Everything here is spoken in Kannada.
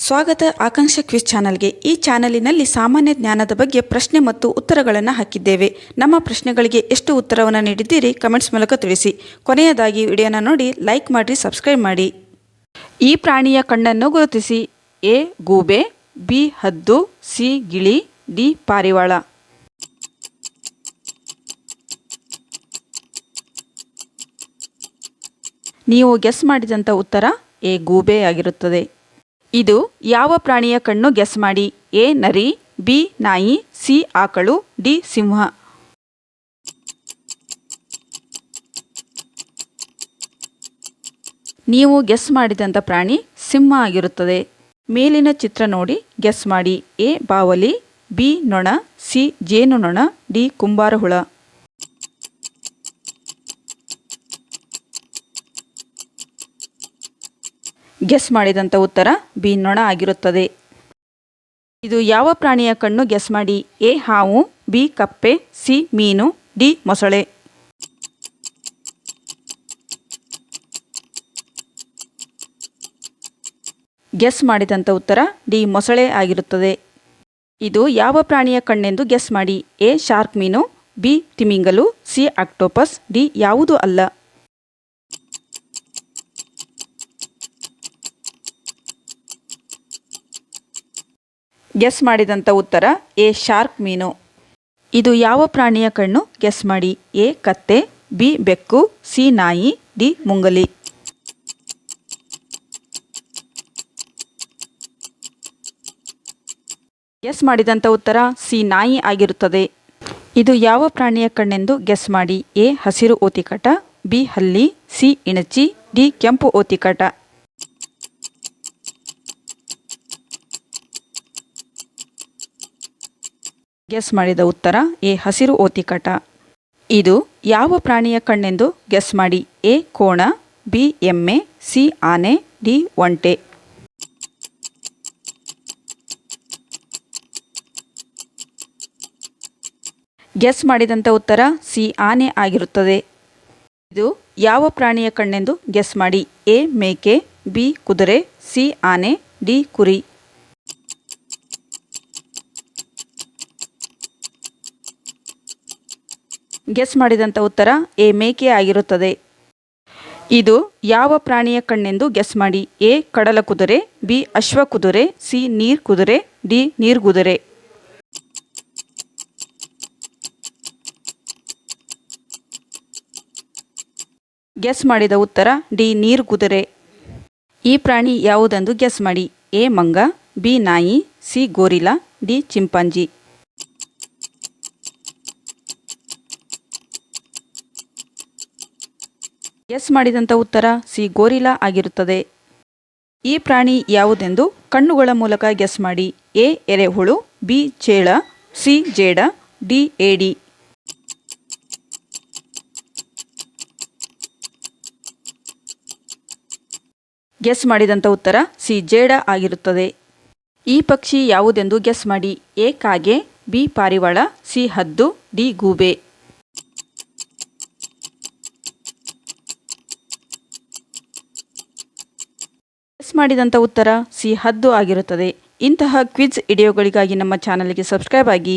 ಸ್ವಾಗತ ಆಕಾಂಕ್ಷ ಕ್ವಿಜ್ ಚಾನಲ್ಗೆ. ಈ ಚಾನಲಿನಲ್ಲಿ ಸಾಮಾನ್ಯ ಜ್ಞಾನದ ಬಗ್ಗೆ ಪ್ರಶ್ನೆ ಮತ್ತು ಉತ್ತರಗಳನ್ನು ಹಾಕಿದ್ದೇವೆ. ನಮ್ಮ ಪ್ರಶ್ನೆಗಳಿಗೆ ಎಷ್ಟು ಉತ್ತರವನ್ನು ನೀಡಿದ್ದೀರಿ ಕಮೆಂಟ್ಸ್ ಮೂಲಕ ತಿಳಿಸಿ. ಕೊನೆಯದಾಗಿ ವಿಡಿಯೋನ ನೋಡಿ ಲೈಕ್ ಮಾಡಿ, ಸಬ್ಸ್ಕ್ರೈಬ್ ಮಾಡಿ. ಈ ಪ್ರಾಣಿಯ ಕಣ್ಣನ್ನು ಗುರುತಿಸಿ. ಎ ಗೂಬೆ, ಬಿ ಹದ್ದು, ಸಿ ಗಿಳಿ, ಡಿ ಪಾರಿವಾಳ. ನೀವು ಗೆಸ್ ಮಾಡಿದಂಥ ಉತ್ತರ ಎ ಗೂಬೆ ಆಗಿರುತ್ತದೆ. ಇದು ಯಾವ ಪ್ರಾಣಿಯ ಕಣ್ಣು ಗೆಸ್ ಮಾಡಿ. ಎ ನರಿ, ಬಿ ನಾಯಿ, ಸಿ ಆಕಳು, ಡಿ ಸಿಂಹ. ನೀವು ಗೆಸ್ ಮಾಡಿದಂಥ ಪ್ರಾಣಿ ಸಿಂಹ ಆಗಿರುತ್ತದೆ. ಮೇಲಿನ ಚಿತ್ರ ನೋಡಿ ಗೆಸ್ ಮಾಡಿ. ಎ ಬಾವಲಿ, ಬಿ ನೊಣ, ಸಿ ಜೇನು ನೊಣ, ಡಿ ಕುಂಬಾರ ಹುಳ. ಗೆಸ್ ಮಾಡಿದಂಥ ಉತ್ತರ ಬಿ ನೊಣ ಆಗಿರುತ್ತದೆ. ಇದು ಯಾವ ಪ್ರಾಣಿಯ ಕಣ್ಣು ಗೆಸ್ ಮಾಡಿ. ಎ ಹಾವು, ಬಿ ಕಪ್ಪೆ, ಸಿ ಮೀನು, ಡಿ ಮೊಸಳೆ. ಗೆಸ್ ಮಾಡಿದಂಥ ಉತ್ತರ ಡಿ ಮೊಸಳೆ ಆಗಿರುತ್ತದೆ. ಇದು ಯಾವ ಪ್ರಾಣಿಯ ಕಣ್ಣೆಂದು ಗೆಸ್ ಮಾಡಿ. ಎ ಶಾರ್ಕ್ ಮೀನು, ಬಿ ತಿಮಿಂಗಲು, ಸಿ ಆಕ್ಟೋಪಸ್, ಡಿ ಯಾವುದೂ ಅಲ್ಲ. ಗೆಸ್ ಮಾಡಿದಂಥ ಉತ್ತರ ಎ ಶಾರ್ಕ್ ಮೀನು. ಇದು ಯಾವ ಪ್ರಾಣಿಯ ಕಣ್ಣು ಗೆಸ್ ಮಾಡಿ. ಎ ಕತ್ತೆ, ಬಿ ಬೆಕ್ಕು, ಸಿ ನಾಯಿ, ಡಿ ಮುಂಗಲಿ. ಗೆಸ್ ಮಾಡಿದಂಥ ಉತ್ತರ ಸಿ ನಾಯಿ ಆಗಿರುತ್ತದೆ. ಇದು ಯಾವ ಪ್ರಾಣಿಯ ಕಣ್ಣೆಂದು ಗೆಸ್ ಮಾಡಿ. ಎ ಹಸಿರು ಓತಿಕಟ, ಬಿ ಹಲ್ಲಿ, ಸಿ ಇಣಚಿ, ಡಿ ಕೆಂಪು ಓತಿಕಟ. ಗೆಸ್ ಮಾಡಿದ ಉತ್ತರ ಎ ಹಸಿರು ಓತಿಕಟ. ಇದು ಯಾವ ಪ್ರಾಣಿಯ ಕಣ್ಣೆಂದು ಗೆಸ್ ಮಾಡಿ. ಎ ಕೋಣ, ಬಿ ಎಮ್ಮೆ, ಸಿ ಆನೆ, ಡಿ ಒಂಟೆ. ಗೆಸ್ ಮಾಡಿದಂಥ ಉತ್ತರ ಸಿ ಆನೆ ಆಗಿರುತ್ತದೆ. ಇದು ಯಾವ ಪ್ರಾಣಿಯ ಕಣ್ಣೆಂದು ಗೆಸ್ ಮಾಡಿ. ಎ ಮೇಕೆ, ಬಿ ಕುದುರೆ, ಸಿ ಆನೆ, ಡಿ ಕುರಿ. ಗೆಸ್ ಮಾಡಿದಂಥ ಉತ್ತರ ಎ ಮೇಕೆ ಆಗಿರುತ್ತದೆ. ಇದು ಯಾವ ಪ್ರಾಣಿಯ ಕಣ್ಣೆಂದು ಗೆಸ್ ಮಾಡಿ. ಎ ಕಡಲ ಕುದುರೆ, ಬಿ ಅಶ್ವ ಕುದುರೆ, ಸಿ ನೀರ್ ಕುದುರೆ, ಡಿ ನೀರ್ಗುದುರೆ. ಗೆಸ್ ಮಾಡಿದ ಉತ್ತರ ಡಿ ನೀರ್ಗುದುರೆ. ಈ ಪ್ರಾಣಿ ಯಾವುದೆಂದು ಗೆಸ್ ಮಾಡಿ. ಎ ಮಂಗ, ಬಿ ನಾಯಿ, ಸಿ ಗೋರಿಲಾ, ಡಿ ಚಿಂಪಾಂಜಿ. ಗೆಸ್ ಮಾಡಿದಂಥ ಉತ್ತರ ಸಿ ಗೋರಿಲಾ ಆಗಿರುತ್ತದೆ. ಈ ಪ್ರಾಣಿ ಯಾವುದೆಂದು ಕಣ್ಣುಗಳ ಮೂಲಕ ಗೆಸ್ ಮಾಡಿ. ಎ ಎರೆಹುಳು, ಬಿ ಚೇಳ, ಸಿ ಜೇಡ, ಡಿ ಏಡಿ. ಗೆಸ್ ಮಾಡಿದಂಥ ಉತ್ತರ ಸಿ ಜೇಡ ಆಗಿರುತ್ತದೆ. ಈ ಪಕ್ಷಿ ಯಾವುದೆಂದು ಗೆಸ್ ಮಾಡಿ. ಎ ಕಾಗೆ, ಬಿ ಪಾರಿವಾಳ, ಸಿ ಹದ್ದು, ಡಿ ಗೂಬೆ. ಗೆಸ್ ಮಾಡಿದಂಥ ಉತ್ತರ ಸಿ ಹದ್ದು ಆಗಿರುತ್ತದೆ. ಇಂತಹ ಕ್ವಿಜ್ ವಿಡಿಯೋಗಳಿಗಾಗಿ ನಮ್ಮ ಚಾನಲ್ಗೆ ಸಬ್ಸ್ಕ್ರೈಬ್ ಆಗಿ.